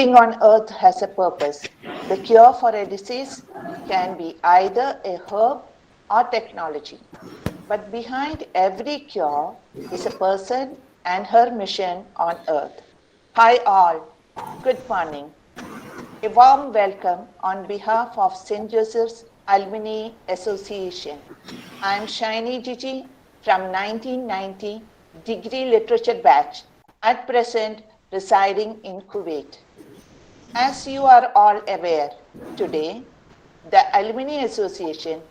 Everything on earth has a purpose. The cure for a disease can be either a herb or technology. But behind every cure is a person and her mission on earth. Hi all, good morning. A warm welcome on behalf of St. Joseph's Alumnae Association. I am Shiny Gigi from 1990 degree literature batch, at present residing in Kuwait. As you are all aware, today the Alumnae Association,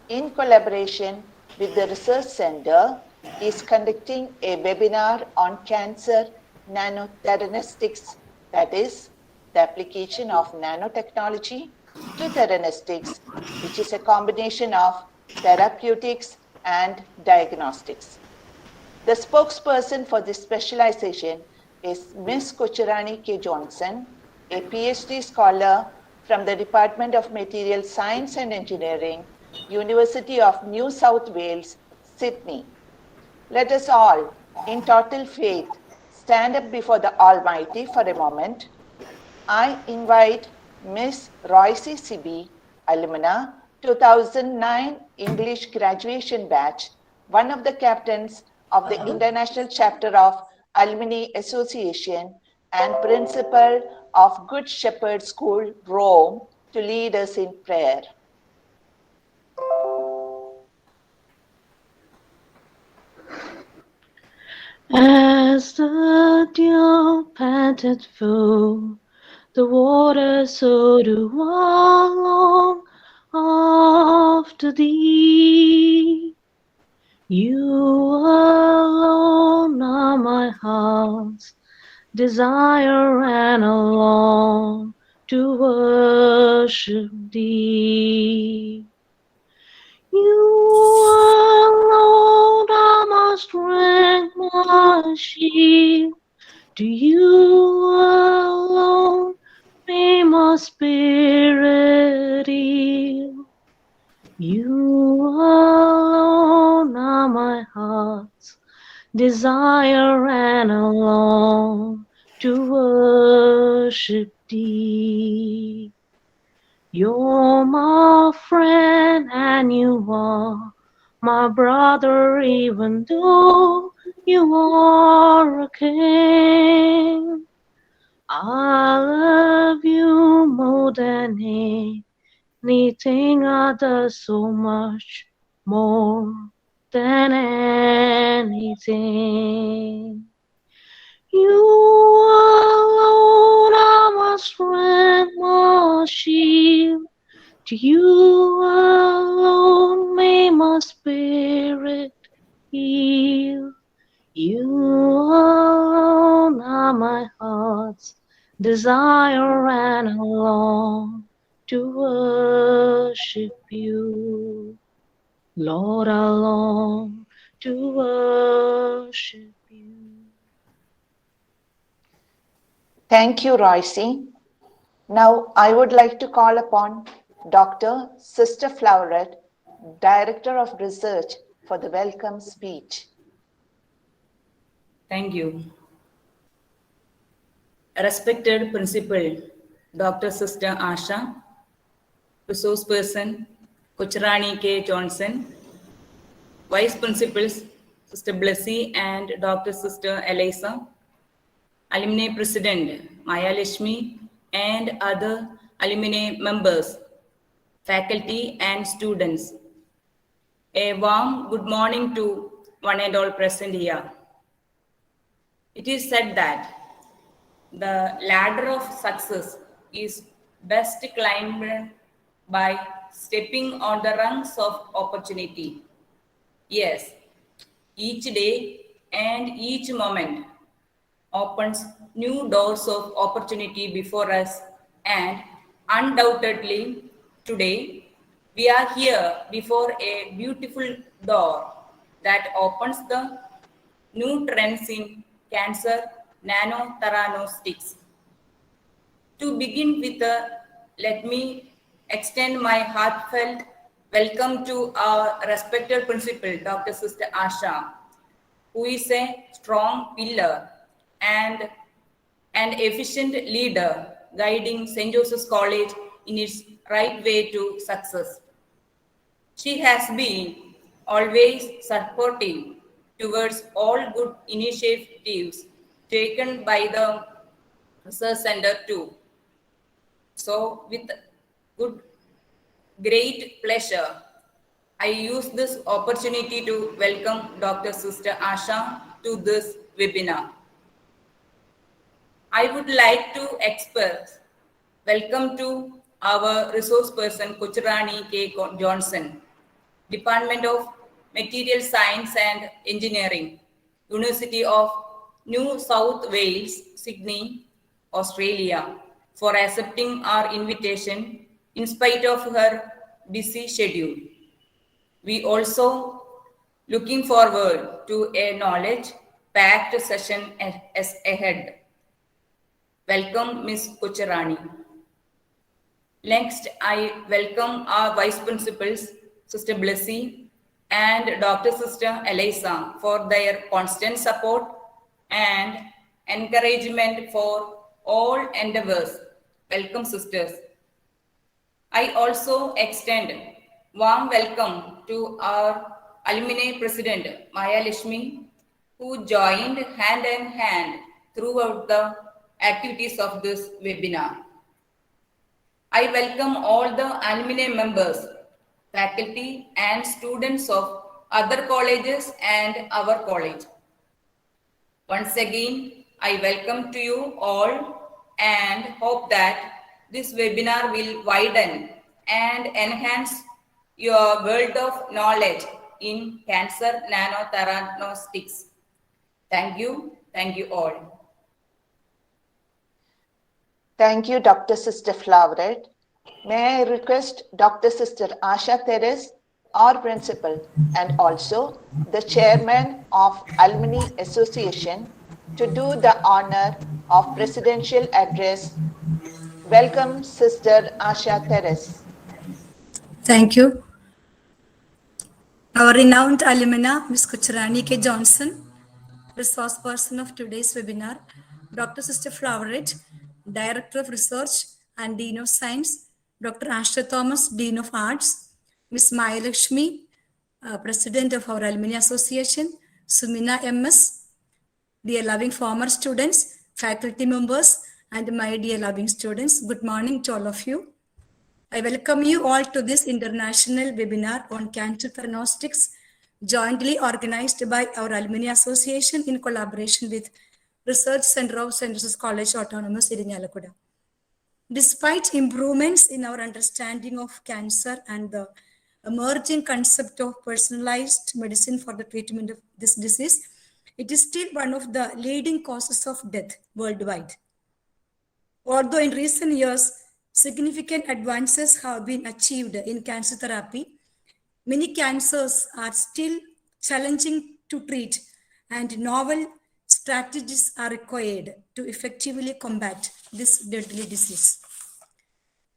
in collaboration with the Research Center, is conducting a webinar on Cancer Nanotheranostics, that is, the application of nanotechnology to theranostics, which is a combination of therapeutics and diagnostics. The spokesperson for this specialization is Ms. Kochirani K. Johnson, a PhD scholar from the Department of Material Science and Engineering, University of New South Wales, Sydney. Let us all, in total faith, stand up before the Almighty for a moment. I invite Ms. Royce Sibi, alumna, 2009 English graduation batch, one of the captains of the International Chapter of Alumnae Association and principal of Good Shepherd School, Rome, to lead us in prayer. As the dew panted for the water, so do I long after thee. You alone are my heart's desire, and I long to worship thee. You alone are my strength, my shield. To you alone may my spirit yield. You alone are my heart's desire, and I long to worship thee. You're my friend and you are my brother, even though you are a king. I love you more than anything other, so much more than anything. You alone are my strength, my shield. To you alone may my spirit yield. You alone are my heart's desire, and I long to worship you. Lord, I long to worship you. Thank you, Royce. Now, I would like to call upon Dr. Sister Floweret, Director of Research, for the welcome speech. Thank you. Respected Principal, Dr. Sister Asha, Resource Person, Kochirani K. Johnson, Vice Principals, Sister Blessy and Dr. Sister Elisa, Alumnae President Maya Lashmi, and other alumnae members, faculty and students. A warm good morning to one and all present here. It is said that the ladder of success is best climbed by stepping on the rungs of opportunity. Yes, each day and each moment opens new doors of opportunity before us, and undoubtedly today we are here before a beautiful door that opens the new trends in cancer nanotheranostics. To begin with, let me extend my heartfelt welcome to our respected principal, Dr. Sister Asha, who is a strong pillar and an efficient leader guiding St. Joseph's College in its right way to success. She has been always supportive towards all good initiatives taken by the Research Center too. So, with good, great pleasure, I use this opportunity to welcome Dr. Sister Asha to this webinar. I would like to express welcome to our resource person Kochurani K. Johnson, Department of Material Science and Engineering, University of New South Wales, Sydney, Australia, for accepting our invitation in spite of her busy schedule. We also looking forward to a knowledge-packed session ahead. Welcome, Ms. Kochurani. Next, I welcome our Vice Principals, Sister Blessy and Dr. Sister Elisa for their constant support and encouragement for all endeavors. Welcome, sisters. I also extend warm welcome to our Alumnae President, Maya Lashmi, who joined hand in hand throughout the activities of this webinar. I welcome all the alumni members, faculty and students of other colleges and our college. Once again, I welcome to you all and hope that this webinar will widen and enhance your world of knowledge in Cancer Nanotheranostics. Thank you all. Thank you, Dr. Sister Floweret. May I request Dr. Sister Asha Teres, our principal, and also the chairman of Alumnae Association, to do the honor of presidential address. Welcome, Sister Asha Teres. Thank you. Our renowned alumna, Ms. Kochurani K. Johnson, resource person of today's webinar, Dr. Sister Floweret, Director of Research and Dean of Science, Dr. Asha Thomas, Dean of Arts, Ms. Maya Lakshmi, President of our Alumnae Association, Sumina MS, dear loving former students, faculty members, and my dear loving students, good morning to all of you. I welcome you all to this international webinar on Cancer Nanotheranostics, jointly organized by our Alumnae Association in collaboration with Research Center of St. Joseph's College Autonomous Irinjalakuda. Despite improvements in our understanding of cancer and the emerging concept of personalized medicine for the treatment of this disease, it is still one of the leading causes of death worldwide. Although in recent years, significant advances have been achieved in cancer therapy, many cancers are still challenging to treat, and novel strategies are required to effectively combat this deadly disease.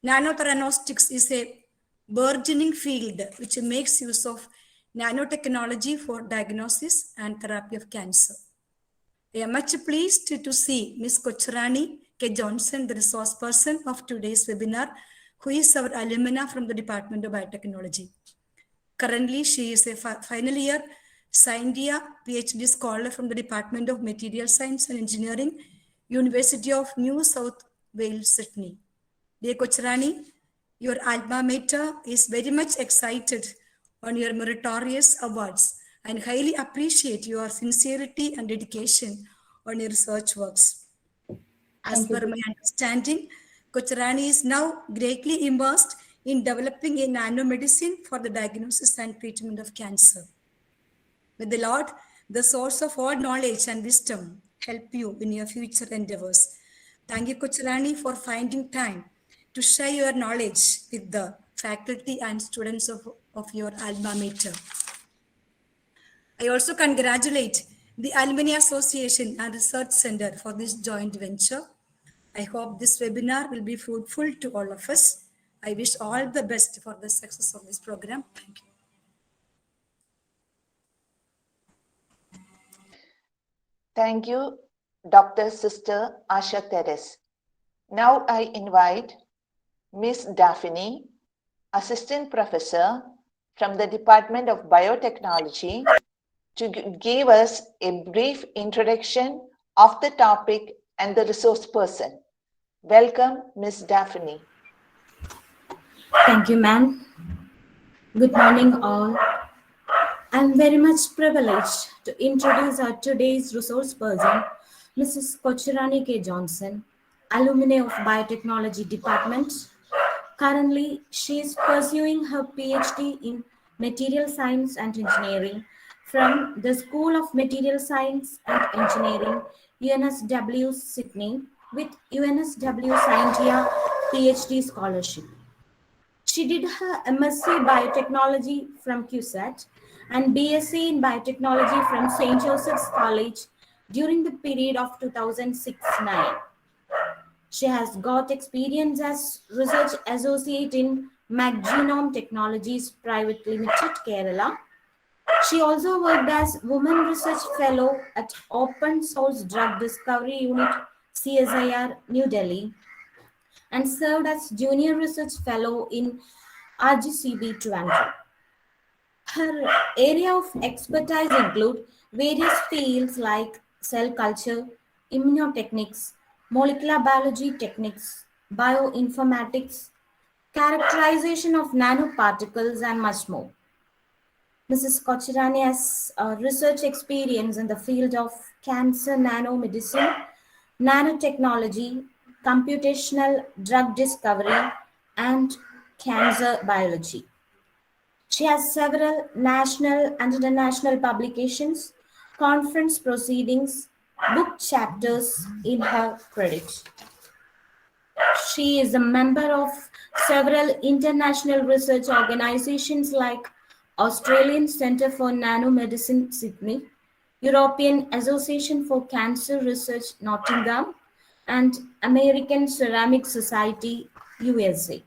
Nanotheranostics is a burgeoning field which makes use of nanotechnology for diagnosis and therapy of cancer. I am much pleased to see Ms. Kochurani K. Johnson, the resource person of today's webinar, who is our alumna from the Department of Biotechnology. Currently, she is a final year Scientia PhD scholar from the Department of Material Science and Engineering, University of New South Wales, Sydney. Dear Kochurani, your alma mater is very much excited on your meritorious awards and highly appreciate your sincerity and dedication on your research works. As per my understanding, Kochurani is now greatly immersed in developing a nanomedicine for the diagnosis and treatment of cancer. May the Lord, the source of all knowledge and wisdom, help you in your future endeavors. Thank you, Kochurani, for finding time to share your knowledge with the faculty and students of your alma mater. I also congratulate the Alumnae Association and Research Center for this joint venture. I hope this webinar will be fruitful to all of us. I wish all the best for the success of this program. Thank you. Thank you, Dr. Sister Asha Teres. Now I invite Ms. Daphne, Assistant Professor from the Department of Biotechnology, to give us a brief introduction of the topic and the resource person. Welcome, Ms. Daphne. Thank you, ma'am. Good morning, all. I'm very much privileged to introduce our today's resource person, Mrs. Kochirani K. Johnson, alumni of Biotechnology Department. Currently, she is pursuing her PhD in Material Science and Engineering from the School of Material Science and Engineering, UNSW Sydney, with UNSW Scientia PhD scholarship. She did her MSc Biotechnology from QSAT and BSc in Biotechnology from St. Joseph's College during the period of 2006-9. She has got experience as research associate in MacGenome Technologies Private Limited, Kerala. She also worked as Women Research Fellow at Open Source Drug Discovery Unit, CSIR, New Delhi, and served as Junior Research Fellow in RGCB Trivandrum. Her area of expertise include various fields like cell culture, immunotechnics, molecular biology techniques, bioinformatics, characterization of nanoparticles, and much more. Mrs. Kochirani has research experience in the field of cancer nanomedicine, nanotechnology, computational drug discovery, and cancer biology. She has several national and international publications, conference proceedings, book chapters in her credit. She is a member of several international research organizations like Australian Centre for Nanomedicine, Sydney, European Association for Cancer Research, Nottingham, and American Ceramic Society, USA.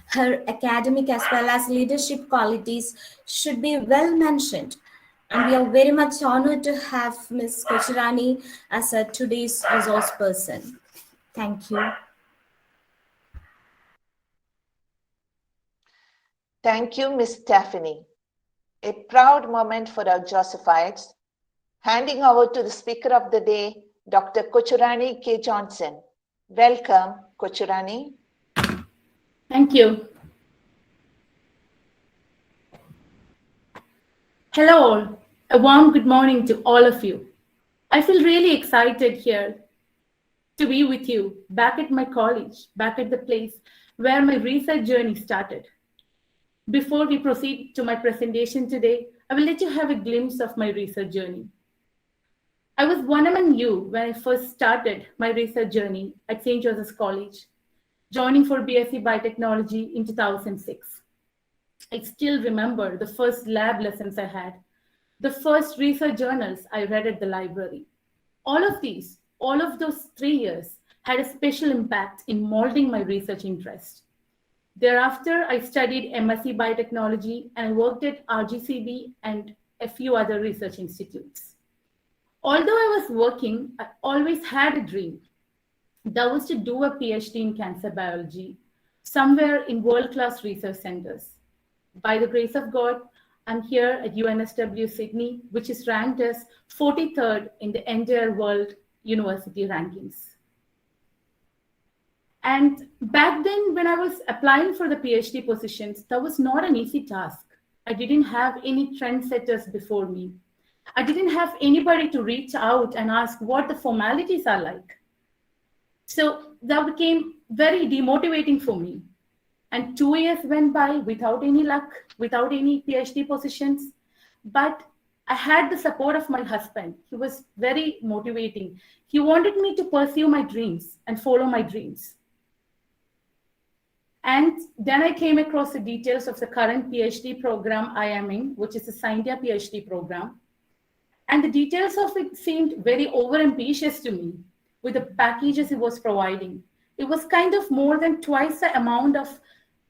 Her academic as well as leadership qualities should be well mentioned, and we are very much honored to have Ms. Kochirani as today's resource person. Thank you. Thank you, Ms. Daphne. A proud moment for our Josephites. Handing over to the speaker of the day, Dr. Kochirani K. Johnson. Welcome, Kochirani. Thank you. Hello all. A warm good morning to all of you. I feel really excited here to be with you back at my college, back at the place where my research journey started. Before we proceed to my presentation today, I will let you have a glimpse of my research journey. I was one among you when I first started my research journey at St. Joseph's College, joining for BSc Biotechnology in 2006. I still remember the first lab lessons I had, the first research journals I read at the library. All of those 3 years had a special impact in molding my research interest. Thereafter, I studied MSc Biotechnology and I worked at RGCB and a few other research institutes. Although I was working, I always had a dream. That was to do a PhD in cancer biology, somewhere in world-class research centers. By the grace of God, I'm here at UNSW Sydney, which is ranked as 43rd in the entire world university rankings. And back then, when I was applying for the PhD positions, that was not an easy task. I didn't have any trendsetters before me. I didn't have anybody to reach out and ask what the formalities are like. So that became very demotivating for me. And 2 years went by without any luck, without any PhD positions. But I had the support of my husband. He was very motivating. He wanted me to pursue my dreams and follow my dreams. And then I came across the details of the current PhD program I am in, which is the Scientia PhD program. And the details of it seemed very overambitious to me with the packages it was providing. It was kind of more than twice the amount of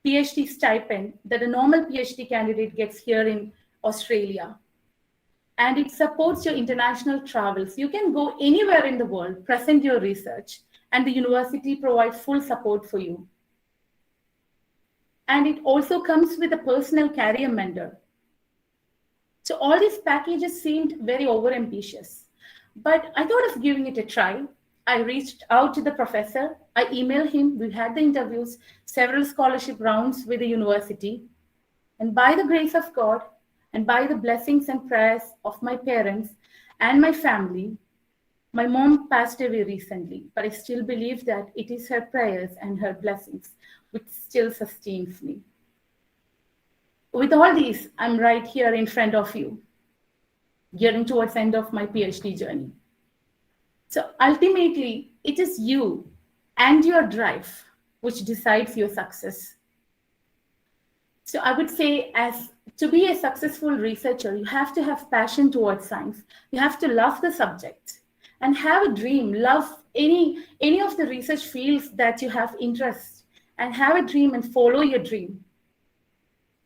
PhD stipend that a normal PhD candidate gets here in Australia. And it supports your international travels. You can go anywhere in the world, present your research, and the university provides full support for you. And it also comes with a personal career mentor. So all these packages seemed very overambitious, but I thought of giving it a try. I reached out to the professor, I emailed him, we had the interviews, several scholarship rounds with the university, and by the grace of God, and by the blessings and prayers of my parents and my family, my mom passed away recently, but I still believe that it is her prayers and her blessings which still sustains me. With all these, I'm right here in front of you, getting towards the end of my PhD journey. So ultimately, it is you and your drive which decides your success. So I would say, as to be a successful researcher, you have to have passion towards science. You have to love the subject and have a dream, love any of the research fields that you have interest, and have a dream and follow your dream.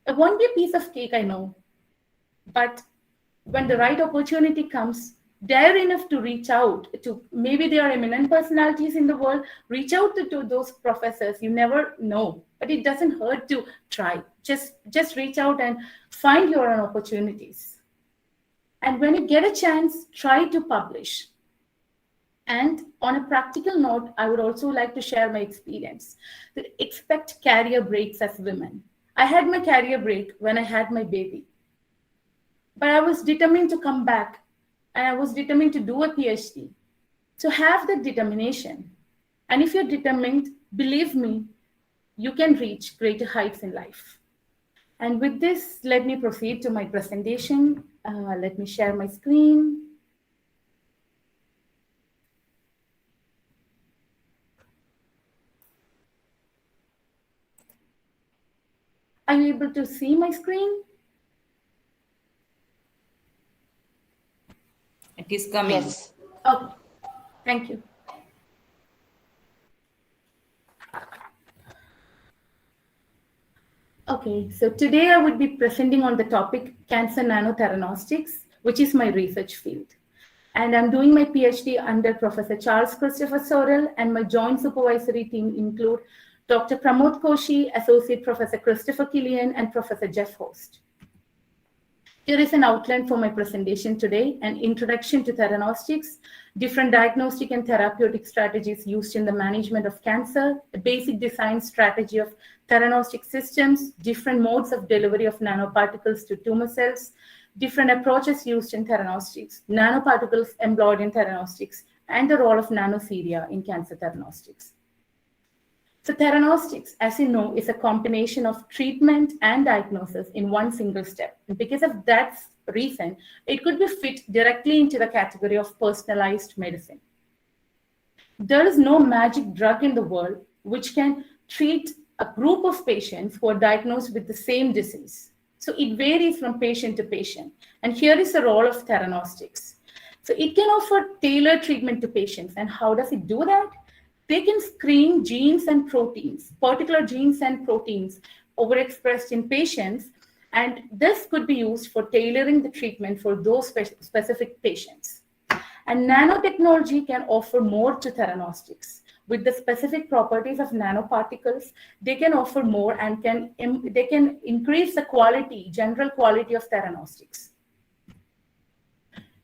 It won't be a piece of cake, I know, but when the right opportunity comes, dare enough to reach out to, maybe there are eminent personalities in the world, reach out to those professors. You never know, but it doesn't hurt to try. Just reach out and find your own opportunities. And when you get a chance, try to publish. And on a practical note, I would also like to share my experience. Expect career breaks as women. I had my career break when I had my baby. But I was determined to come back, and I was determined to do a PhD. So have that determination. And if you're determined, believe me, you can reach greater heights in life. And with this, let me proceed to my presentation. Let me share my screen. Are you able to see my screen? It is coming. Yes. Oh, thank you. Okay, so today I would be presenting on the topic Cancer Nanotheranostics, which is my research field. And I'm doing my PhD under Professor Charles Christopher Sorrell, and my joint supervisory team include Dr. Pramod Koshi, Associate Professor Christopher Killian, and Professor Jeff Host. Here is an outline for my presentation today: an introduction to theranostics, different diagnostic and therapeutic strategies used in the management of cancer, a basic design strategy of theranostic systems, different modes of delivery of nanoparticles to tumor cells, different approaches used in theranostics, nanoparticles employed in theranostics, and the role of nanoceria in cancer theranostics. So theranostics, as you know, is a combination of treatment and diagnosis in one single step. And because of that reason, it could be fit directly into the category of personalized medicine. There is no magic drug in the world which can treat a group of patients who are diagnosed with the same disease. So it varies from patient to patient. And here is the role of theranostics. So it can offer tailored treatment to patients. And how does it do that? They can screen genes and proteins, particular genes and proteins overexpressed in patients, and this could be used for tailoring the treatment for those specific patients. And nanotechnology can offer more to theranostics. With the specific properties of nanoparticles, they can offer more and they can increase the quality, general quality of theranostics.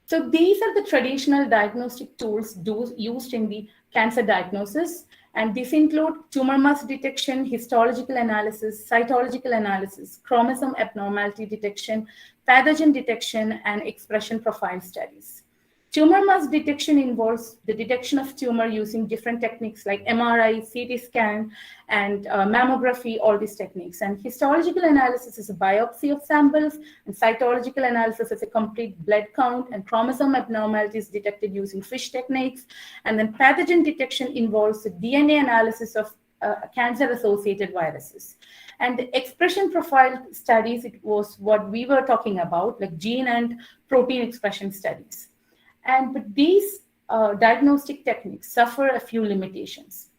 So these are the traditional diagnostic tools used in the cancer diagnosis, and these include tumor mass detection, histological analysis, cytological analysis, chromosome abnormality detection, pathogen detection, and expression profile studies. Tumor mass detection involves the detection of tumor using different techniques like MRI, CT scan, and mammography, all these techniques. And histological analysis is a biopsy of samples, and cytological analysis is a complete blood count, and chromosome abnormalities detected using FISH techniques. And then pathogen detection involves the DNA analysis of cancer-associated viruses. And the expression profile studies, it was what we were talking about, like gene and protein expression studies. But these diagnostic techniques suffer a few limitations.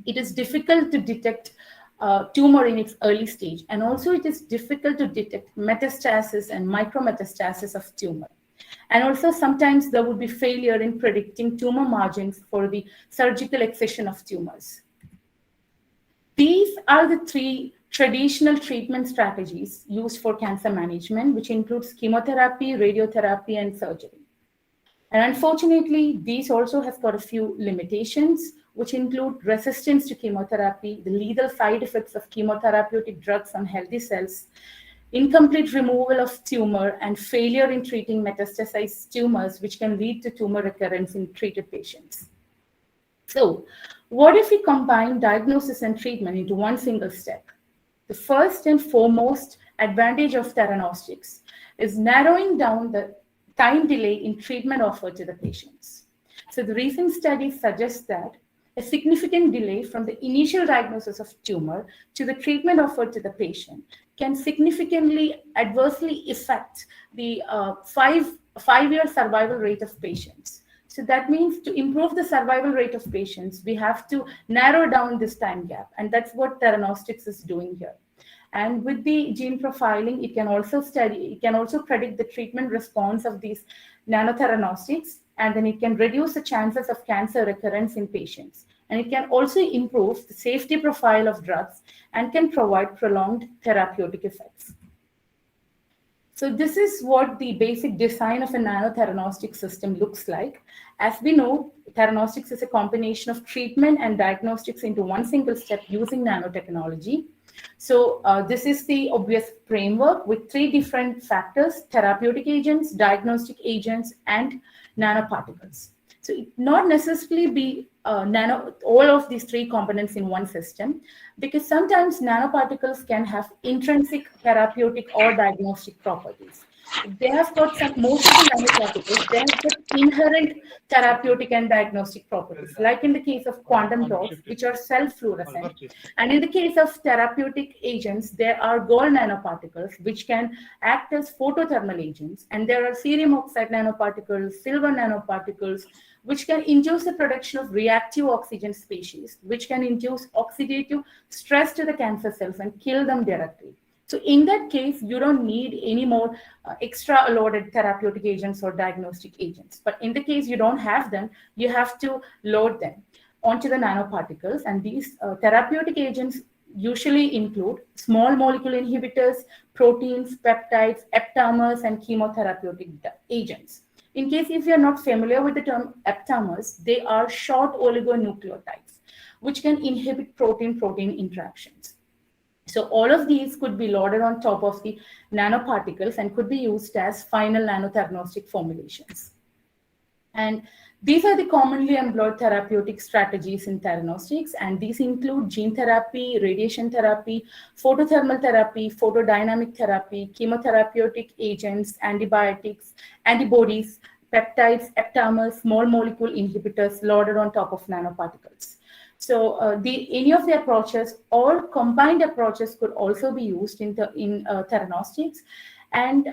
It is difficult to detect tumor in its early stage, and also it is difficult to detect metastasis and micrometastasis of tumor. And also sometimes there would be failure in predicting tumor margins for the surgical excision of tumors. These are the three traditional treatment strategies used for cancer management, which includes chemotherapy, radiotherapy, and surgery. And unfortunately, these also has got a few limitations, which include resistance to chemotherapy, the lethal side effects of chemotherapeutic drugs on healthy cells, incomplete removal of tumor, and failure in treating metastasized tumors, which can lead to tumor recurrence in treated patients. So, what if we combine diagnosis and treatment into one single step? The first and foremost advantage of theranostics is narrowing down the time delay in treatment offered to the patients. So the recent studies suggest that a significant delay from the initial diagnosis of tumor to the treatment offered to the patient can significantly adversely affect the five-year survival rate of patients. So that means to improve the survival rate of patients, we have to narrow down this time gap. And that's what theranostics is doing here. And with the gene profiling, it can also predict the treatment response of these nanotheranostics, and then it can reduce the chances of cancer recurrence in patients. And it can also improve the safety profile of drugs and can provide prolonged therapeutic effects. So this is what the basic design of a nanotheranostics system looks like. As we know, theranostics is a combination of treatment and diagnostics into one single step using nanotechnology. So this is the obvious framework with three different factors: therapeutic agents, diagnostic agents, and nanoparticles. So it not necessarily be all of these three components in one system, because sometimes nanoparticles can have intrinsic therapeutic or diagnostic properties. They have got most of the nanoparticles, they have got inherent therapeutic and diagnostic properties, like in the case of quantum dots, which are self-fluorescent. And in the case of therapeutic agents, there are gold nanoparticles, which can act as photothermal agents. And there are cerium oxide nanoparticles, silver nanoparticles, which can induce the production of reactive oxygen species, which can induce oxidative stress to the cancer cells and kill them directly. So in that case, you don't need any more extra loaded therapeutic agents or diagnostic agents. But in the case you don't have them, you have to load them onto the nanoparticles. And these therapeutic agents usually include small molecule inhibitors, proteins, peptides, aptamers, and chemotherapeutic agents. In case if you're not familiar with the term aptamers, they are short oligonucleotides, which can inhibit protein-protein interactions. So all of these could be loaded on top of the nanoparticles and could be used as final nanotherapeutic formulations. And these are the commonly employed therapeutic strategies in theranostics, and these include gene therapy, radiation therapy, photothermal therapy, photodynamic therapy, chemotherapeutic agents, antibiotics, antibodies, peptides, aptamers, small molecule inhibitors loaded on top of nanoparticles. So any of the approaches or combined approaches could also be used in theranostics. And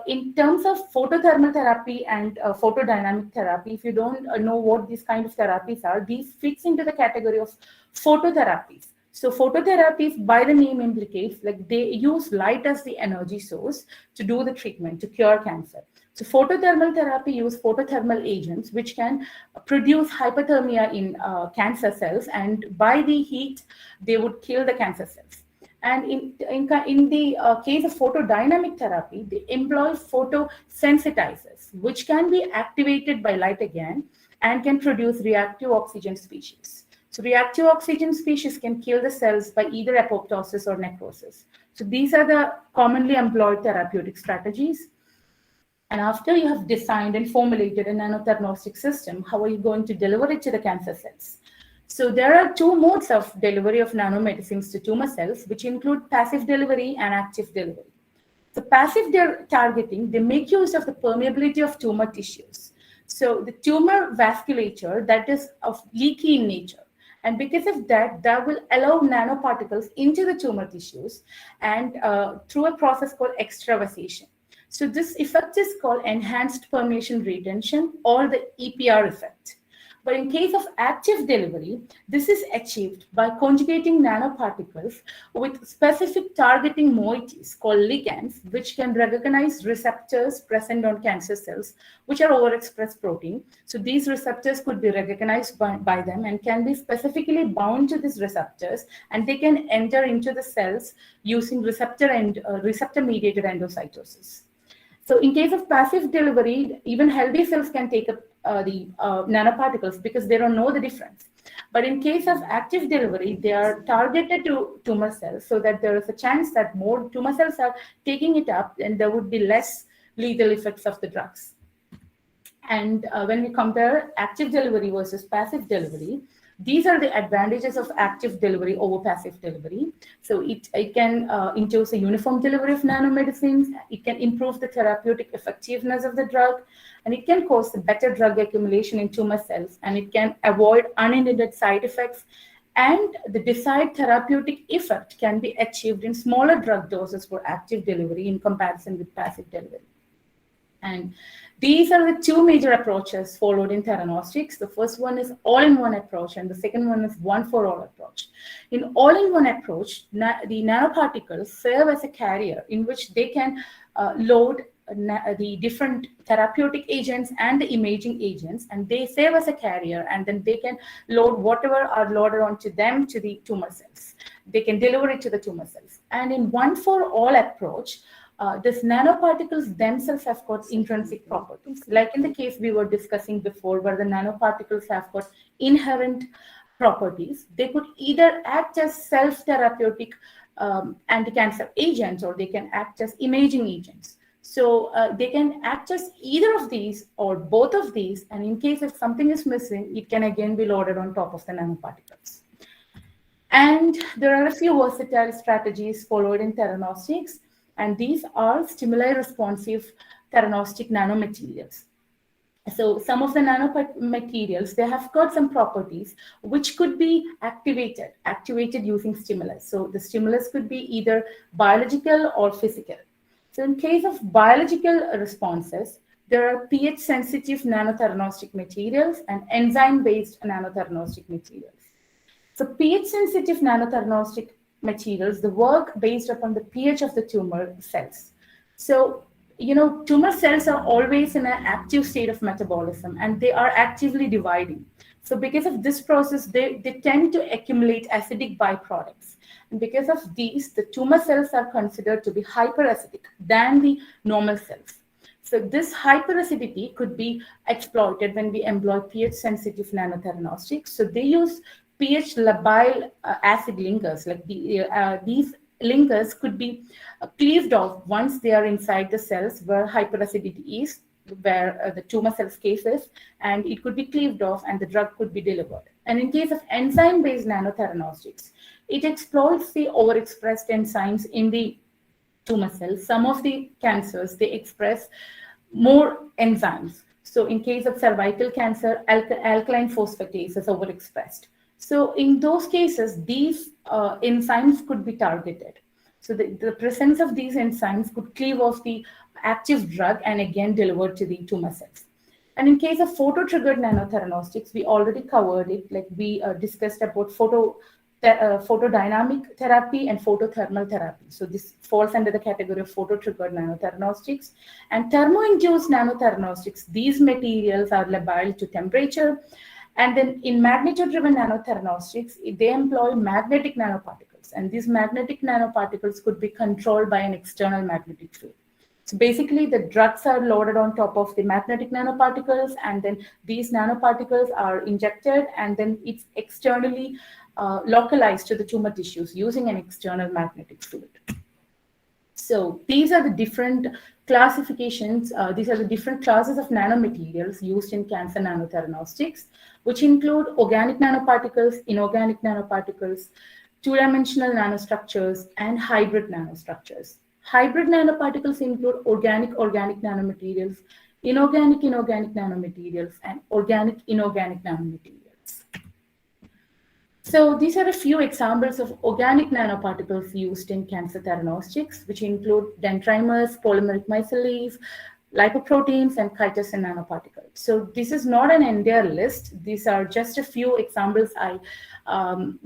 in terms of photothermal therapy and photodynamic therapy, if you don't know what these kind of therapies are, these fits into the category of phototherapies. So phototherapies, by the name implicates, like they use light as the energy source to do the treatment, to cure cancer. So photothermal therapy use photothermal agents, which can produce hypothermia in cancer cells, and by the heat, they would kill the cancer cells. And in the case of photodynamic therapy, they employ photosensitizers, which can be activated by light again and can produce reactive oxygen species. So reactive oxygen species can kill the cells by either apoptosis or necrosis. So these are the commonly employed therapeutic strategies. And after you have designed and formulated a nanotherapeutic system, how are you going to deliver it to the cancer cells? So there are two modes of delivery of nanomedicines to tumor cells, which include passive delivery and active delivery. So passive targeting, they make use of the permeability of tumor tissues. So the tumor vasculature that is of leaky in nature. And because of that, that will allow nanoparticles into the tumor tissues and through a process called extravasation. So this effect is called enhanced permeation retention, or the EPR effect. But in case of active delivery, this is achieved by conjugating nanoparticles with specific targeting moieties called ligands, which can recognize receptors present on cancer cells, which are overexpressed protein. So these receptors could be recognized by them and can be specifically bound to these receptors, and they can enter into the cells using receptor-mediated endocytosis. So in case of passive delivery, even healthy cells can take up the nanoparticles because they don't know the difference. But in case of active delivery, they are targeted to tumor cells so that there is a chance that more tumor cells are taking it up and there would be less lethal effects of the drugs. And when we compare active delivery versus passive delivery, these are the advantages of active delivery over passive delivery. So it can induce a uniform delivery of nanomedicines, it can improve the therapeutic effectiveness of the drug, and it can cause better drug accumulation in tumor cells, and it can avoid unintended side effects, and the desired therapeutic effect can be achieved in smaller drug doses for active delivery in comparison with passive delivery. And these are the two major approaches followed in theranostics. The first one is all-in-one approach, and the second one is one-for-all approach. In all-in-one approach, the nanoparticles serve as a carrier in which they can load the different therapeutic agents and the imaging agents, and they serve as a carrier, and then they can load whatever are loaded onto them to the tumor cells. They can deliver it to the tumor cells. And in one-for-all approach, these nanoparticles themselves have got intrinsic properties. Like in the case we were discussing before, where the nanoparticles have got inherent properties, they could either act as self-therapeutic anti-cancer agents, or they can act as imaging agents. So they can act as either of these or both of these, and in case if something is missing, it can again be loaded on top of the nanoparticles. And there are a few versatile strategies followed in theranostics, and these are stimuli-responsive theranostic nanomaterials. So some of the nanomaterials, they have got some properties which could be activated using stimulus. So the stimulus could be either biological or physical. So in case of biological responses, there are pH-sensitive nanotheranostic materials and enzyme-based nanotheranostic materials. So pH-sensitive nanotheranostic materials, the work based upon the pH of the tumor cells. So, tumor cells are always in an active state of metabolism, and they are actively dividing. So because of this process, they tend to accumulate acidic byproducts. And because of these, the tumor cells are considered to be hyperacidic than the normal cells. So this hyperacidity could be exploited when we employ pH-sensitive nanotheranostics. So they use pH labile acid linkers. Like these linkers could be cleaved off once they are inside the cells where hyperacidity is, where the tumor cells cases, and it could be cleaved off and the drug could be delivered. And in case of enzyme-based nanotheranostics, it exploits the overexpressed enzymes in the tumor cells. Some of the cancers, they express more enzymes. So in case of cervical cancer, alkaline phosphatase is overexpressed. So in those cases, these enzymes could be targeted. So the presence of these enzymes could cleave off the active drug and again delivered to the tumor cells. And in case of photo-triggered nanotheranostics, we already covered it. Like we discussed about photodynamic therapy and photothermal therapy. So this falls under the category of photo-triggered nanotheranostics. And thermo-induced nanotheranostics, these materials are labile to temperature. And then in magnitude-driven nanotheranostics, they employ magnetic nanoparticles. And these magnetic nanoparticles could be controlled by an external magnetic field. So basically, the drugs are loaded on top of the magnetic nanoparticles, and then these nanoparticles are injected, and then it's externally localized to the tumor tissues using an external magnetic field. So these are the different classifications, these are the different classes of nanomaterials used in cancer nanotheranostics, which include organic nanoparticles, inorganic nanoparticles, two-dimensional nanostructures, and hybrid nanostructures. Hybrid nanoparticles include organic nanomaterials, inorganic nanomaterials, and organic inorganic nanomaterials. So these are a few examples of organic nanoparticles used in cancer theranostics, which include dendrimers, polymeric micelles, lipoproteins, and chitosan nanoparticles. So this is not an entire list. These are just a few examples I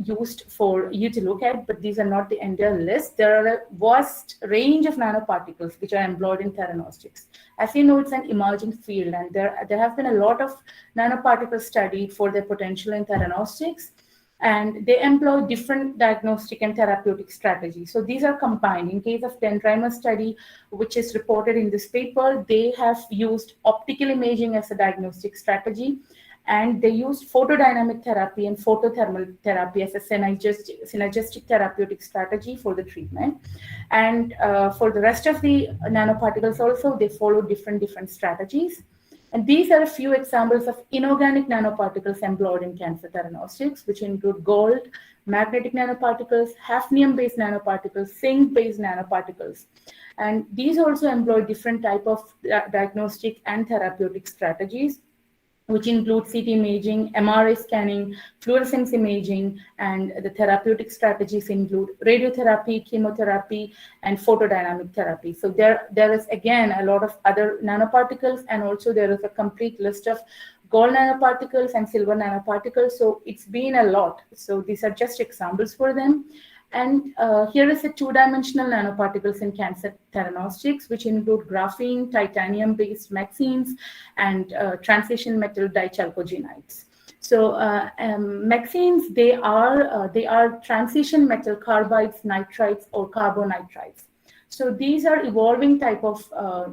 used for you to look at, but these are not the entire list. There are a vast range of nanoparticles which are employed in theranostics. As you know, it's an emerging field, and there have been a lot of nanoparticles studied for their potential in theranostics, and they employ different diagnostic and therapeutic strategies. So these are combined. In case of dendrimer study, which is reported in this paper, they have used optical imaging as a diagnostic strategy, and they used photodynamic therapy and photothermal therapy as a synergistic therapeutic strategy for the treatment. And for the rest of the nanoparticles also, they follow different strategies. And these are a few examples of inorganic nanoparticles employed in cancer theranostics, which include gold, magnetic nanoparticles, hafnium-based nanoparticles, zinc-based nanoparticles. And these also employ different type of diagnostic and therapeutic strategies, which include CT imaging, MRI scanning, fluorescence imaging, and the therapeutic strategies include radiotherapy, chemotherapy, and photodynamic therapy. So there is, again, a lot of other nanoparticles, and also there is a complete list of gold nanoparticles and silver nanoparticles. So it's been a lot. So these are just examples for them. And here is the two-dimensional nanoparticles in cancer theranostics, which include graphene, titanium-based MXenes, and transition metal dichalcogenides. So MXenes, they are transition metal carbides, nitrides, or carbonitrides. So these are evolving type of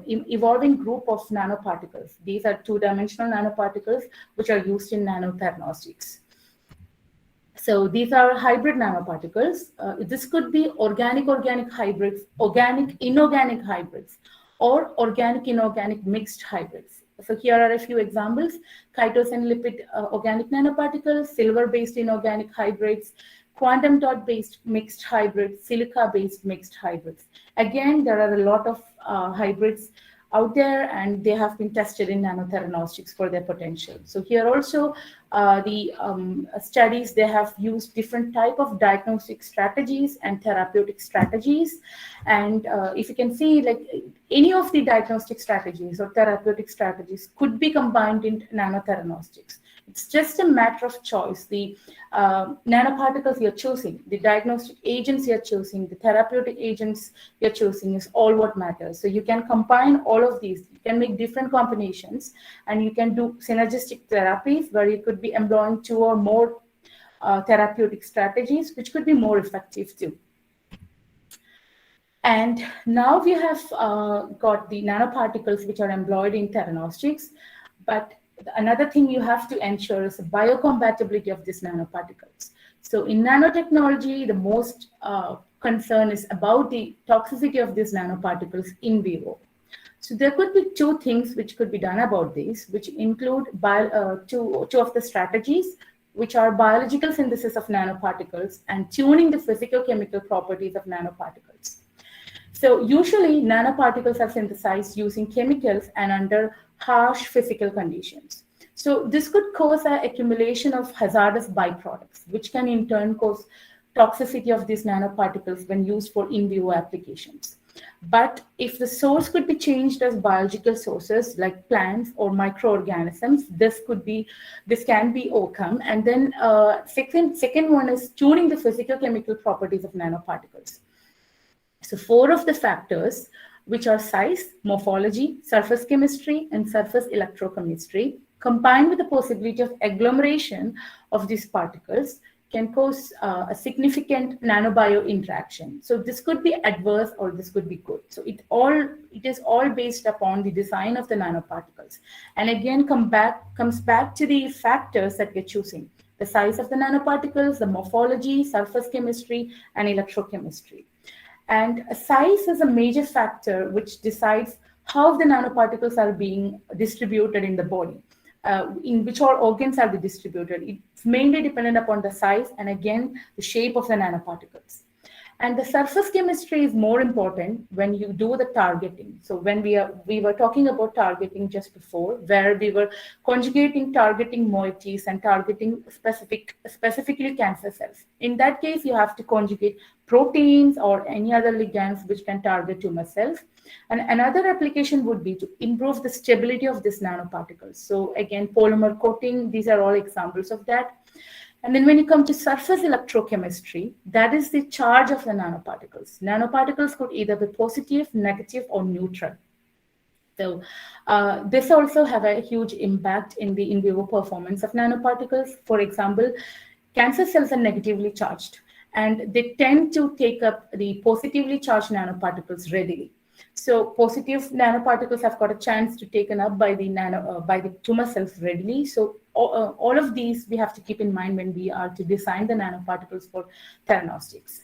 evolving group of nanoparticles. These are two-dimensional nanoparticles which are used in nanotheranostics. So these are hybrid nanoparticles. This could be organic-organic hybrids, organic-inorganic hybrids, or organic-inorganic mixed hybrids. So here are a few examples: chitosan lipid organic nanoparticles, silver-based inorganic hybrids, quantum dot-based mixed hybrids, silica-based mixed hybrids. Again, there are a lot of hybrids out there, and they have been tested in nanotheranostics for their potential. So here also, the studies, they have used different type of diagnostic strategies and therapeutic strategies. And if you can see, like, any of the diagnostic strategies or therapeutic strategies could be combined in nanotheranostics. It's just a matter of choice. The nanoparticles you're choosing, the diagnostic agents you're choosing, the therapeutic agents you're choosing is all what matters. So you can combine all of these. You can make different combinations, and you can do synergistic therapies where you could be employing two or more therapeutic strategies, which could be more effective too. And now we have got the nanoparticles which are employed in theranostics, but another thing you have to ensure is the biocompatibility of these nanoparticles. So in nanotechnology, the most concern is about the toxicity of these nanoparticles in vivo. So there could be two things which could be done about this, which include two of the strategies, which are biological synthesis of nanoparticles and tuning the physical-chemical properties of nanoparticles. So usually nanoparticles are synthesized using chemicals and under harsh physical conditions. So this could cause an accumulation of hazardous byproducts, which can in turn cause toxicity of these nanoparticles when used for in vivo applications. But if the source could be changed as biological sources like plants or microorganisms, this can be overcome. And then second one is tuning the physical chemical properties of nanoparticles. So 4 of the factors, which are size, morphology, surface chemistry, and surface electrochemistry, combined with the possibility of agglomeration of these particles, can cause a significant nanobio interaction. So this could be adverse or this could be good. So it is all based upon the design of the nanoparticles. And again, comes back to the factors that we're choosing: the size of the nanoparticles, the morphology, surface chemistry, and electrochemistry. And size is a major factor which decides how the nanoparticles are being distributed in the body, in which all organs are distributed. It's mainly dependent upon the size and, again, the shape of the nanoparticles. And the surface chemistry is more important when you do the targeting. So when we were talking about targeting just before, where we were conjugating targeting moieties and targeting specifically cancer cells. In that case, you have to conjugate proteins or any other ligands which can target tumor cells. And another application would be to improve the stability of these nanoparticles. So again, polymer coating, these are all examples of that. And then when you come to surface electrochemistry, that is the charge of the nanoparticles. Nanoparticles could either be positive, negative, or neutral. So this also have a huge impact in the in vivo performance of nanoparticles. For example, cancer cells are negatively charged, and they tend to take up the positively charged nanoparticles readily. So positive nanoparticles have got a chance to taken up by the tumor cells readily. So all of these we have to keep in mind when we are to design the nanoparticles for theranostics.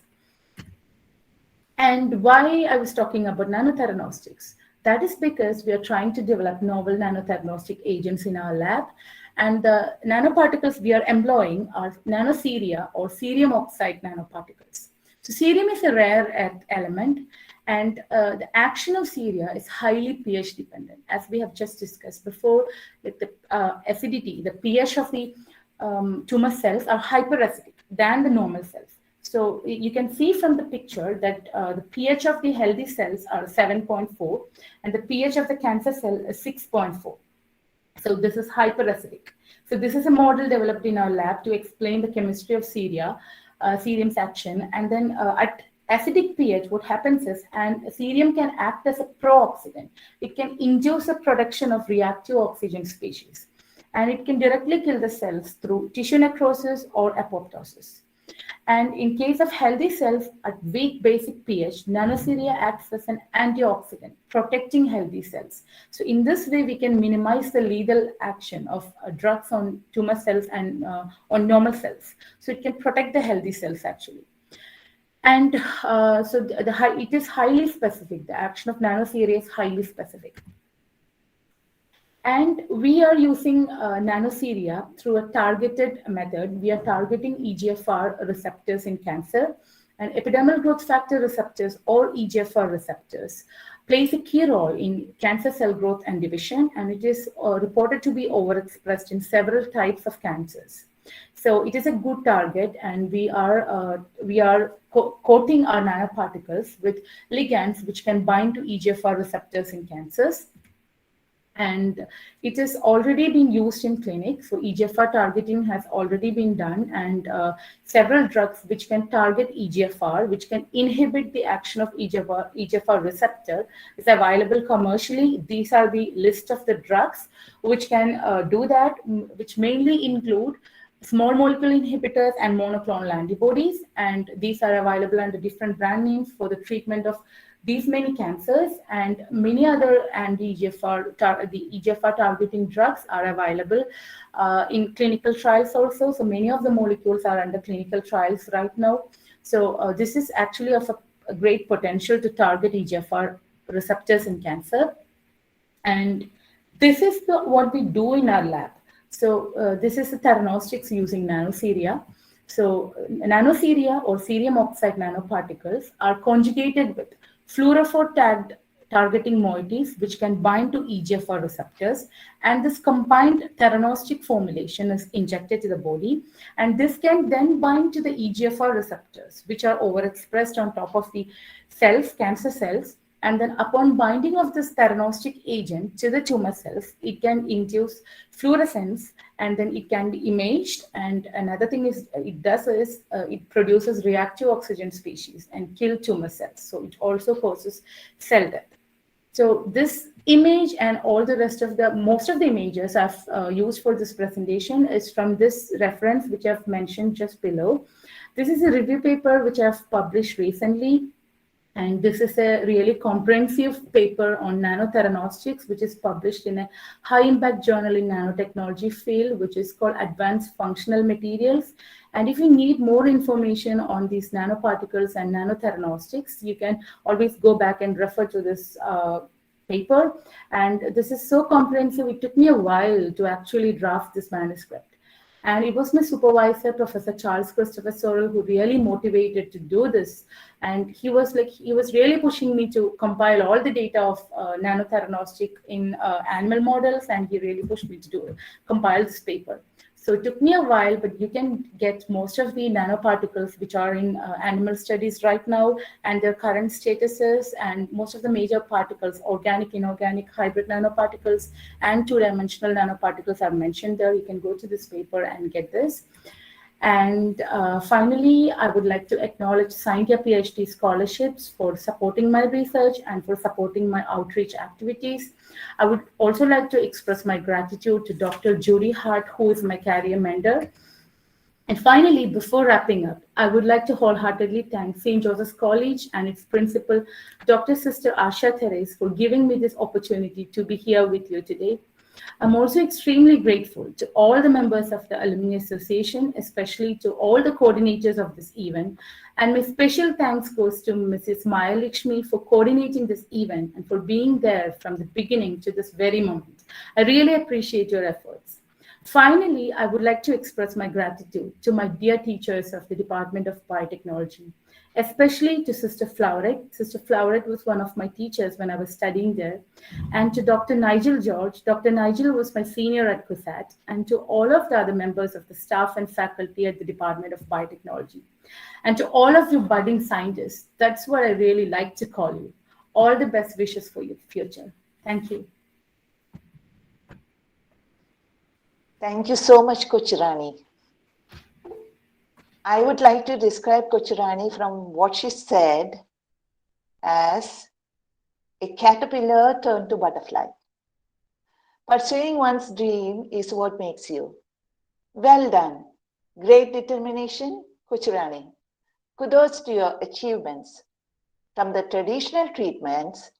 And why I was talking about nanotheranostics, that is because we are trying to develop novel nanotheranostic agents in our lab. And the nanoparticles we are employing are nanoceria or cerium oxide nanoparticles. So cerium is a rare earth element, and the action of ceria is highly pH dependent. As we have just discussed before, like the acidity, the pH of the tumor cells are hyperacidic than the normal cells. So you can see from the picture that the pH of the healthy cells are 7.4 and the pH of the cancer cell is 6.4. So this is hyperacidic. So this is a model developed in our lab to explain the chemistry of cerium's action. And then at acidic pH, what happens is, and cerium can act as a pro-oxidant. It can induce the production of reactive oxygen species, and it can directly kill the cells through tissue necrosis or apoptosis. And in case of healthy cells at weak basic pH, nanoceria acts as an antioxidant, protecting healthy cells. So in this way, we can minimize the lethal action of drugs on tumor cells and on normal cells. So it can protect the healthy cells actually. And so it is highly specific. The action of nanoceria is highly specific. And we are using nanoceria through a targeted method. We are targeting EGFR receptors in cancer, and epidermal growth factor receptors or EGFR receptors plays a key role in cancer cell growth and division, and it is reported to be overexpressed in several types of cancers. So it is a good target, and we are coating our nanoparticles with ligands which can bind to EGFR receptors in cancers. And it is already being used in clinic. So EGFR targeting has already been done, and several drugs which can target EGFR, which can inhibit the action of EGFR receptor, is available commercially. These are the list of the drugs which can do that, which mainly include small molecule inhibitors and monoclonal antibodies. And these are available under different brand names for the treatment of these many cancers, and many other anti-EGFR, the EGFR targeting drugs are available in clinical trials also. So many of the molecules are under clinical trials right now. So this is actually of a great potential to target EGFR receptors in cancer. And this is what we do in our lab. So this is the theranostics using nanoceria. So nanoceria or cerium oxide nanoparticles are conjugated with fluorophore tagged targeting moieties which can bind to EGFR receptors, and this combined theranostic formulation is injected to the body, and this can then bind to the EGFR receptors which are overexpressed on top of the cells, cancer cells, and then upon binding of this theranostic agent to the tumor cells, it can induce fluorescence, and then it can be imaged. And another thing is it produces reactive oxygen species and kill tumor cells. So it also causes cell death. So this image and all the rest of most of the images I've used for this presentation is from this reference which I've mentioned just below. This is a review paper which I've published recently. And this is a really comprehensive paper on nanotheranostics, which is published in a high-impact journal in nanotechnology field, which is called Advanced Functional Materials. And if you need more information on these nanoparticles and nanotheranostics, you can always go back and refer to this paper. And this is so comprehensive, it took me a while to actually draft this manuscript. And it was my supervisor, Professor Charles Christopher Sorrell, who really motivated to do this. And he was really pushing me to compile all the data of nanotheranostics in animal models, and he really pushed me to compile this paper. So it took me a while, but you can get most of the nanoparticles which are in animal studies right now and their current statuses, and most of the major particles, organic, inorganic, hybrid nanoparticles, and two-dimensional nanoparticles are mentioned there. You can go to this paper and get this. And finally, I would like to acknowledge Scientia PhD scholarships for supporting my research and for supporting my outreach activities. I would also like to express my gratitude to Dr. Judy Hart, who is my career mentor. And finally, before wrapping up, I would like to wholeheartedly thank St. Joseph's College and its principal, Dr. Sister Asha Therese, for giving me this opportunity to be here with you today. I'm also extremely grateful to all the members of the Alumnae Association, especially to all the coordinators of this event. And my special thanks goes to Mrs. Maya Lakshmi for coordinating this event and for being there from the beginning to this very moment. I really appreciate your efforts. Finally, I would like to express my gratitude to my dear teachers of the Department of Biotechnology, especially to Sister Floweret. Sister Floweret was one of my teachers when I was studying there. And to Dr. Nigel George. Dr. Nigel was my senior at CUSAT. And to all of the other members of the staff and faculty at the Department of Biotechnology. And to all of you budding scientists, that's what I really like to call you. All the best wishes for your future. Thank you. Thank you so much, Coach Rani. I would like to describe Coach Rani from what she said as a caterpillar turned to butterfly. Pursuing one's dream is what makes you. Well done. Great determination, Coach Rani. Kudos to your achievements. From the traditional treatments,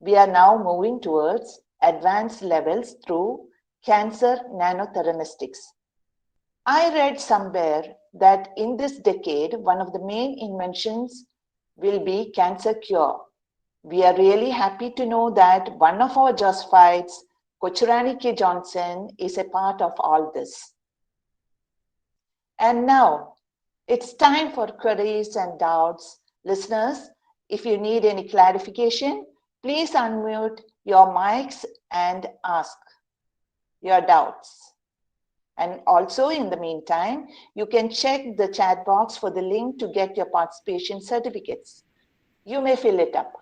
we are now moving towards advanced levels through Cancer Nanotheranostics. I read somewhere that in this decade, one of the main inventions will be cancer cure. We are really happy to know that one of our Josphites, Coach Rani K. Johnson, is a part of all this. And now, it's time for queries and doubts. Listeners, if you need any clarification, please unmute your mics and ask your doubts. And also, in the meantime, you can check the chat box for the link to get your participation certificates. You may fill it up.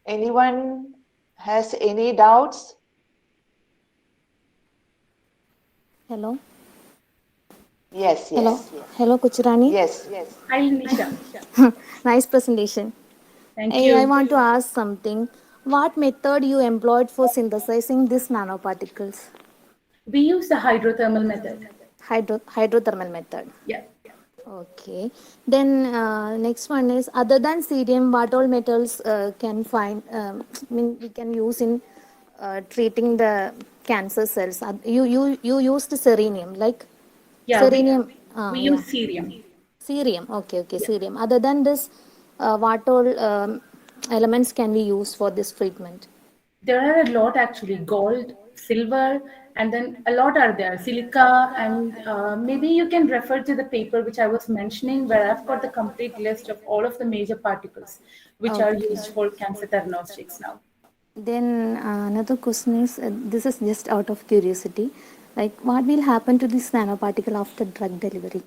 Anyone has any doubts? Hello. Yes, Hello. yes. Hello, Coach Rani. Yes, yes. Hi, Nisha. Nice presentation. Thank I you. want to ask something. What method you employed for synthesizing these nanoparticles? We use the hydrothermal method. Hydrothermal method. Yeah. Okay. Then next one is, other than cerium, what all metals can find? We can use in treating the cancer cells. You used selenium, like Yeah, selenium. we Yeah. use cerium. Cerium. Okay. Cerium. Other than this, what all elements can we use for this treatment? There are a lot actually, gold, silver, and then a lot are there, silica, and maybe you can refer to the paper which I was mentioning, where I've got the complete list of all of the major particles which are Okay. used for cancer diagnostics now. Then another question is, this is just out of curiosity, like what will happen to this nanoparticle after drug delivery?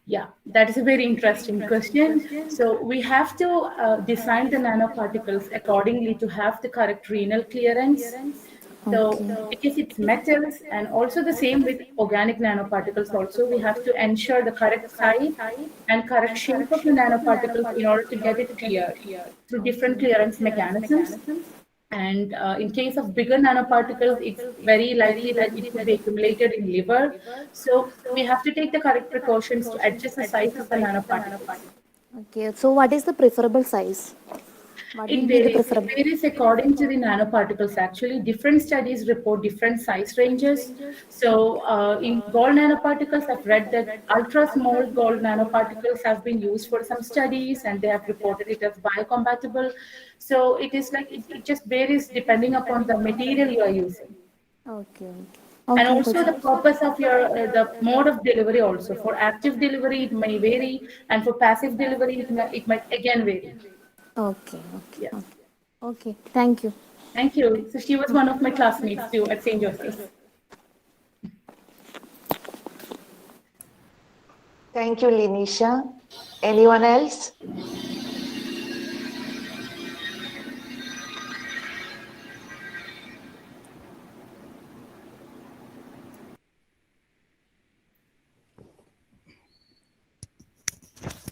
Yeah, that is a very interesting question. So we have to design the nanoparticles accordingly to have the correct renal clearance. So Okay. because it's metals and also the same with organic nanoparticles also, we have to ensure the correct size and correct shape of the nanoparticles in order to get it cleared through different clearance mechanisms. And in case of bigger nanoparticles, it's very likely that it could be accumulated in liver. So we have to take the correct precautions to adjust the size of the nanoparticles. Okay. So what is the preferable size? What It will be the varies. It preferable? varies according to the nanoparticles. Actually, different studies report different size ranges. So, in gold nanoparticles, I've read that ultra small gold nanoparticles have been used for some studies, and they have reported it as biocompatible. So, it is like it just varies depending upon the material you are using. Okay. And Okay, also coach. the purpose of your the mode of delivery also. For active delivery, it may vary, and for passive delivery, it might again vary. Okay. Yeah. Okay. Okay. Okay. Thank you. Thank you. So she was one of my classmates too at St. Joseph's. Thank you, Linisha. Anyone else?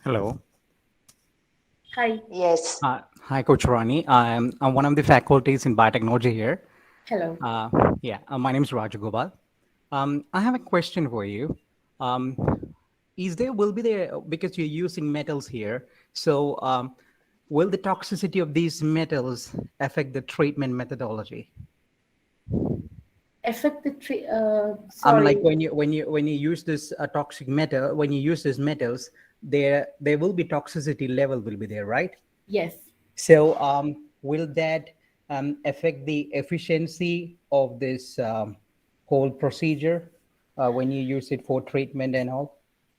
Hello. Hi. Yes. Hi, Coach Rani. I'm one of the faculties in biotechnology here. Hello. My name is Rajagopal. I have a question for you. Um, will be there, because you're using metals here, so will the toxicity of these metals affect the treatment methodology? Affect the Like sorry. when you use this toxic metal, when you use these metals, there will be toxicity level will be there, right? Yes. So, will that affect the efficiency of this whole procedure when you use it for treatment and all?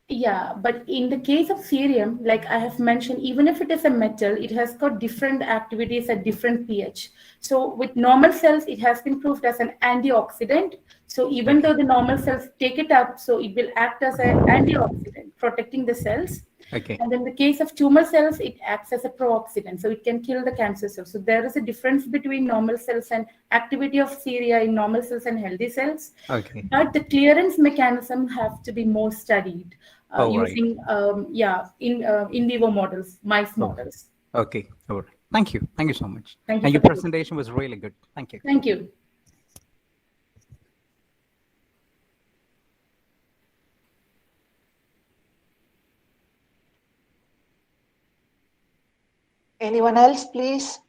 Yeah, but in the case of cerium, like I have mentioned, even if it is a metal, it has got different activities at different pH. So with normal cells, it has been proved as an antioxidant. So even Okay. though the normal cells take it up, so it will act as an antioxidant, protecting the cells. Okay. And in the case of tumor cells, it acts as a pro-oxidant, so it can kill the cancer cells. So there is a difference between normal cells and activity of ceria in normal cells and healthy cells. Okay. But the clearance mechanism have to be more studied Oh, right. using, in vivo models, mice Oh, models. okay. All right. Thank you. Thank you so much. Thank you And for your the question. presentation was really good. Thank you. Thank you. Anyone else, please?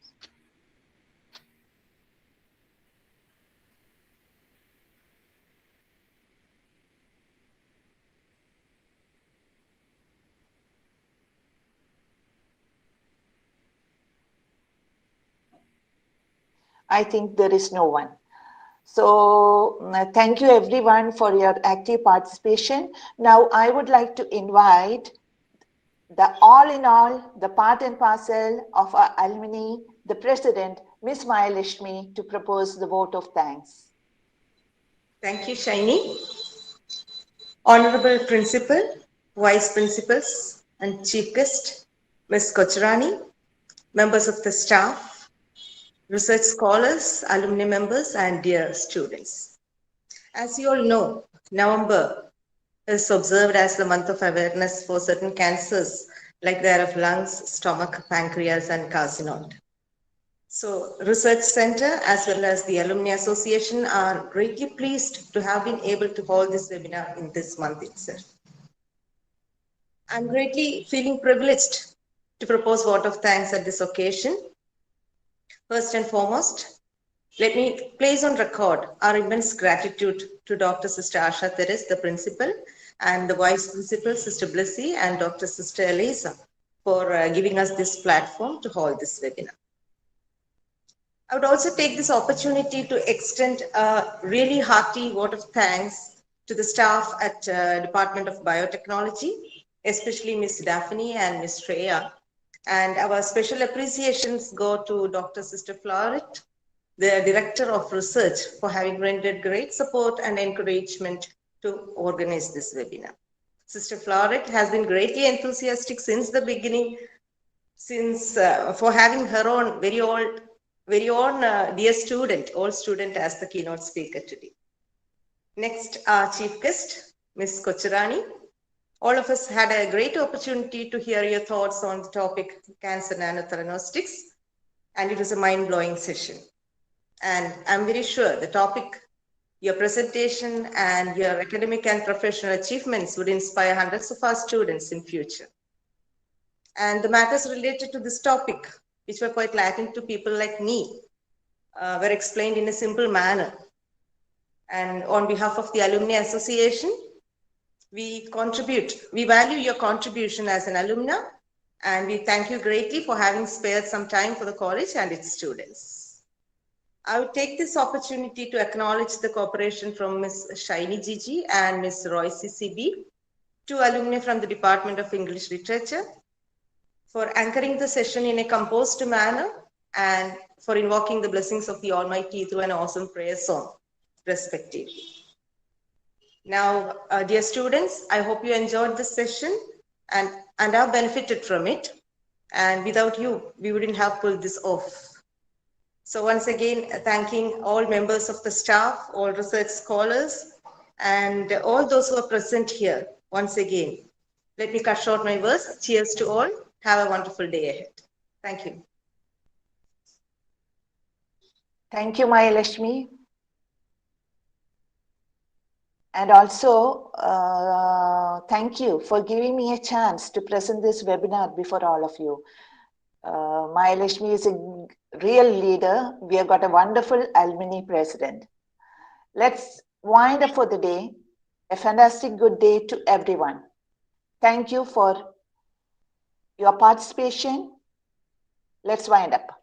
I think there is no one. So thank you everyone for your active participation. Now I would like to invite the all in all, the part and parcel of our alumni, the president, Ms. Mayalashmi, to propose the vote of thanks. Thank you, Shaini. Honorable Principal, Vice Principals, and Chief Guest, Ms. Kocharani, members of the staff, research scholars, alumni members, and dear students. As you all know, November is observed as the month of awareness for certain cancers like that of lungs, stomach, pancreas, and carcinoid. So Research Center as well as the Alumnae Association are greatly pleased to have been able to hold this webinar in this month itself. I'm greatly feeling privileged to propose vote of thanks at this occasion. First and foremost, let me place on record our immense gratitude to Dr. Sister Asha Teres, the principal, and the Vice Principal, Sister Blissy, and Dr. Sister Elisa for giving us this platform to hold this webinar. I would also take this opportunity to extend a really hearty vote of thanks to the staff at Department of Biotechnology, especially Ms. Daphne and Ms. Shreya. And our special appreciations go to Dr. Sister Floret, the Director of Research, for having rendered great support and encouragement to organize this webinar. Sister Florette has been greatly enthusiastic since the beginning, for having her own very own dear student, old student as the keynote speaker today. Next, our chief guest, Ms. Kochurani. All of us had a great opportunity to hear your thoughts on the topic Cancer Nanotheranostics, and it was a mind-blowing session. And I'm very sure the topic, your presentation and your academic and professional achievements would inspire hundreds of our students in future. And the matters related to this topic, which were quite lacking to people like me, were explained in a simple manner. And on behalf of the Alumnae Association, we value your contribution as an alumna, and we thank you greatly for having spared some time for the college and its students. I would take this opportunity to acknowledge the cooperation from Ms. Shaini Gigi and Ms. Royce CB, two alumni from the Department of English Literature, for anchoring the session in a composed manner and for invoking the blessings of the Almighty through an awesome prayer song, respectively. Now, dear students, I hope you enjoyed this session and have benefited from it. And without you, we wouldn't have pulled this off. So once again, thanking all members of the staff, all research scholars, and all those who are present here. Once again, let me cut short my words. Cheers to all. Have a wonderful day ahead. Thank you. Thank you, Maya Lashmi. And also, thank you for giving me a chance to present this webinar before all of you. Maya Lashmi is a real leader. We have got a wonderful alumni president. Let's wind up for the day. A fantastic good day to everyone. Thank you for your participation. Let's wind up.